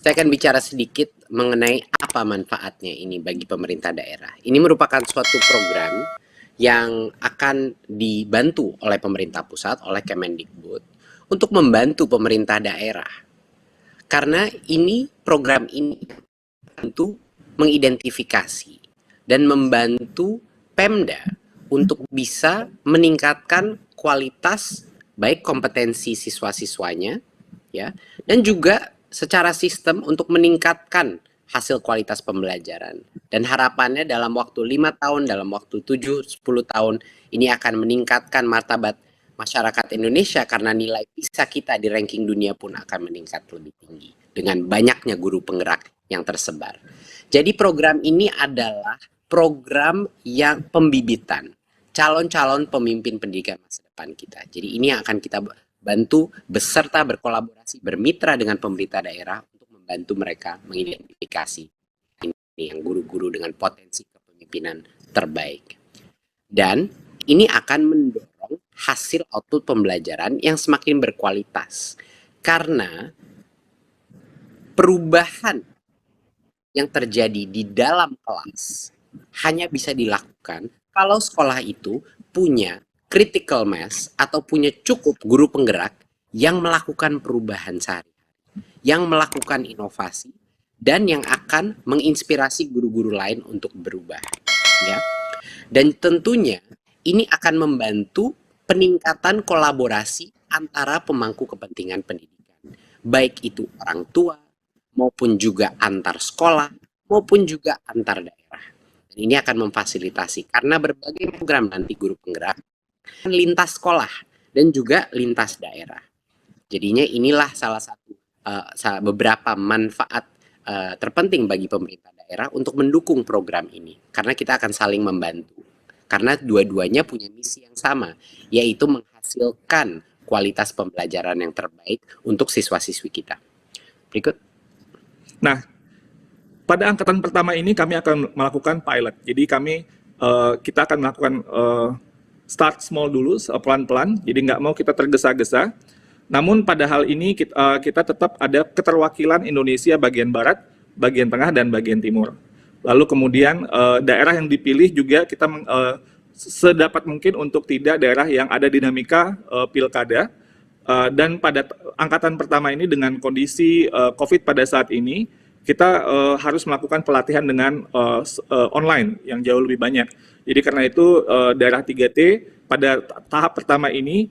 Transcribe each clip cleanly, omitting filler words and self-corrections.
Saya akan bicara sedikit mengenai apa manfaatnya ini bagi pemerintah daerah. Ini merupakan suatu program yang akan dibantu oleh pemerintah pusat, oleh Kemendikbud, untuk membantu pemerintah daerah. Karena ini program ini untuk mengidentifikasi dan membantu Pemda untuk bisa meningkatkan kualitas baik kompetensi siswa-siswanya ya dan juga secara sistem untuk meningkatkan hasil kualitas pembelajaran. Dan harapannya dalam waktu 5 tahun, dalam waktu 7-10 tahun ini akan meningkatkan martabat masyarakat Indonesia karena nilai PISA kita di ranking dunia pun akan meningkat lebih tinggi dengan banyaknya guru penggerak yang tersebar. Jadi program ini adalah program yang pembibitan calon-calon pemimpin pendidikan masa depan kita. Jadi ini yang akan kita bantu beserta berkolaborasi, bermitra dengan pemerintah daerah untuk membantu mereka mengidentifikasi ini yang guru-guru dengan potensi kepemimpinan terbaik. Dan ini akan mendorong hasil output pembelajaran yang semakin berkualitas. Karena perubahan yang terjadi di dalam kelas hanya bisa dilakukan kalau sekolah itu punya critical mass atau punya cukup guru penggerak yang melakukan perubahan sehari-hari, yang melakukan inovasi, dan yang akan menginspirasi guru-guru lain untuk berubah. Ya. Dan tentunya ini akan membantu peningkatan kolaborasi antara pemangku kepentingan pendidikan, baik itu orang tua, maupun juga antar sekolah, maupun juga antar daerah. Dan ini akan memfasilitasi karena berbagai program nanti guru penggerak lintas sekolah dan juga lintas daerah. Jadinya inilah salah satu beberapa manfaat terpenting bagi pemerintah daerah untuk mendukung program ini karena kita akan saling membantu. Karena dua-duanya punya misi yang sama, yaitu menghasilkan kualitas pembelajaran yang terbaik untuk siswa-siswi kita. Berikut. Nah, pada angkatan pertama ini kami akan melakukan pilot. Jadi kita akan melakukan start small dulu, pelan-pelan. Jadi nggak mau kita tergesa-gesa. Namun pada hal ini kita tetap ada keterwakilan Indonesia bagian barat, bagian tengah, dan bagian timur. Lalu kemudian daerah yang dipilih juga kita sedapat mungkin untuk tidak daerah yang ada dinamika pilkada. Dan pada angkatan pertama ini dengan kondisi COVID pada saat ini, kita harus melakukan pelatihan dengan online yang jauh lebih banyak. Jadi karena itu daerah 3T pada tahap pertama ini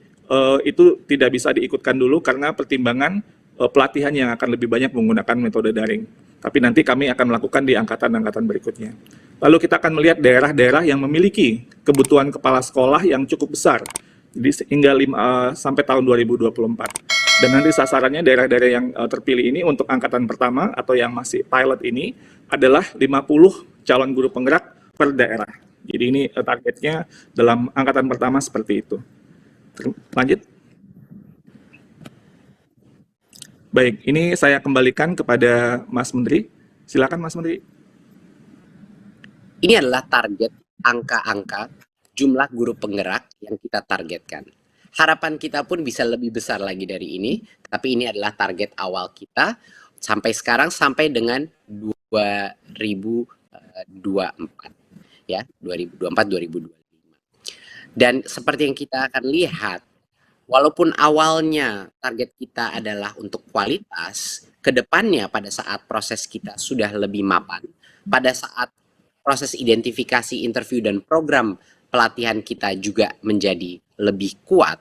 itu tidak bisa diikutkan dulu karena pertimbangan pelatihan yang akan lebih banyak menggunakan metode daring. Tapi nanti kami akan melakukan di angkatan-angkatan berikutnya. Lalu kita akan melihat daerah-daerah yang memiliki kebutuhan kepala sekolah yang cukup besar. Jadi hingga sampai tahun 2024. Dan nanti sasarannya daerah-daerah yang terpilih ini untuk angkatan pertama atau yang masih pilot ini adalah 50 calon guru penggerak per daerah. Jadi ini targetnya dalam angkatan pertama seperti itu. Lanjut. Baik, ini saya kembalikan kepada Mas Menteri. Silakan Mas Menteri. Ini adalah target angka-angka jumlah guru penggerak yang kita targetkan. Harapan kita pun bisa lebih besar lagi dari ini, tapi ini adalah target awal kita sampai sekarang sampai dengan 2024 ya, 2024-2025. Dan seperti yang kita akan lihat, walaupun awalnya target kita adalah untuk kualitas, kedepannya pada saat proses kita sudah lebih mapan, pada saat proses identifikasi, interview, dan program pelatihan kita juga menjadi lebih kuat,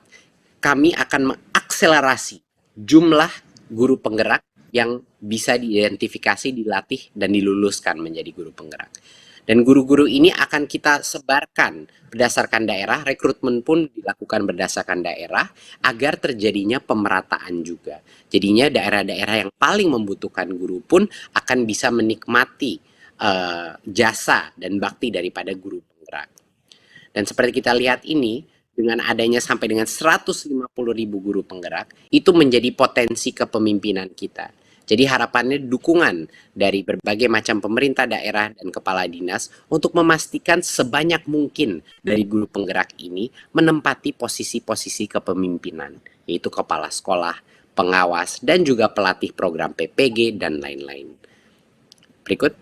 kami akan mengakselerasi jumlah guru penggerak yang bisa diidentifikasi, dilatih, dan diluluskan menjadi guru penggerak. Dan guru-guru ini akan kita sebarkan berdasarkan daerah, rekrutmen pun dilakukan berdasarkan daerah, agar terjadinya pemerataan juga. Jadinya daerah-daerah yang paling membutuhkan guru pun akan bisa menikmati jasa dan bakti daripada guru penggerak. Dan seperti kita lihat ini, dengan adanya sampai dengan 150.000 guru penggerak, itu menjadi potensi kepemimpinan kita. Jadi harapannya dukungan dari berbagai macam pemerintah daerah dan kepala dinas untuk memastikan sebanyak mungkin dari guru penggerak ini menempati posisi-posisi kepemimpinan, yaitu kepala sekolah, pengawas, dan juga pelatih program PPG, dan lain-lain. Berikut.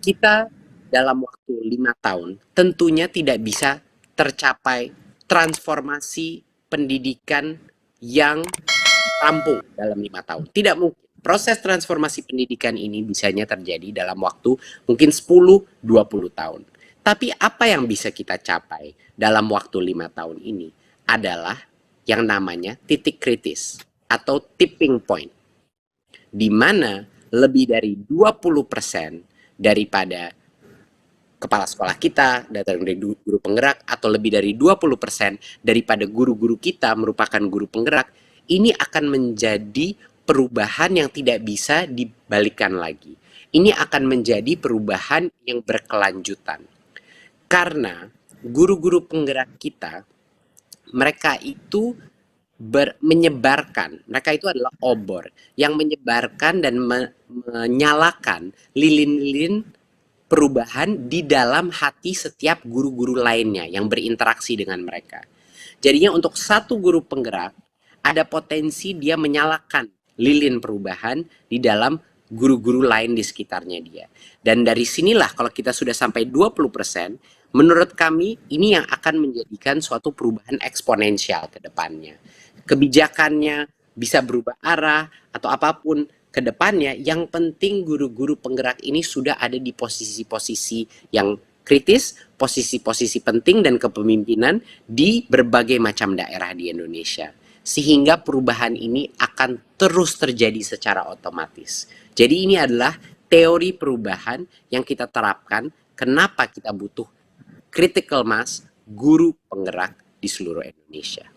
Kita dalam waktu 5 tahun tentunya tidak bisa tercapai transformasi pendidikan yang rampung dalam 5 tahun. Tidak mungkin. Proses transformasi pendidikan ini bisanya terjadi dalam waktu mungkin 10-20 tahun. Tapi apa yang bisa kita capai dalam waktu 5 tahun ini adalah yang namanya titik kritis atau tipping point, di mana lebih dari 20% daripada kepala sekolah kita datang dari guru penggerak, atau lebih dari 20% daripada guru-guru kita merupakan guru penggerak. Ini akan menjadi perubahan yang tidak bisa dibalikkan lagi. Ini akan menjadi perubahan yang berkelanjutan. Karena guru-guru penggerak kita, mereka itu menyebarkan, mereka itu adalah obor yang menyebarkan dan menyalakan lilin-lilin perubahan di dalam hati setiap guru-guru lainnya yang berinteraksi dengan mereka. Jadinya untuk satu guru penggerak, ada potensi dia menyalakan lilin perubahan di dalam guru-guru lain di sekitarnya dia. Dan dari sinilah kalau kita sudah sampai 20%, menurut kami ini yang akan menjadikan suatu perubahan eksponensial ke depannya. Kebijakannya bisa berubah arah atau apapun ke depannya, yang penting guru-guru penggerak ini sudah ada di posisi-posisi yang kritis, posisi-posisi penting dan kepemimpinan di berbagai macam daerah di Indonesia. Sehingga perubahan ini akan terus terjadi secara otomatis. Jadi ini adalah teori perubahan yang kita terapkan, kenapa kita butuh critical mass guru penggerak di seluruh Indonesia.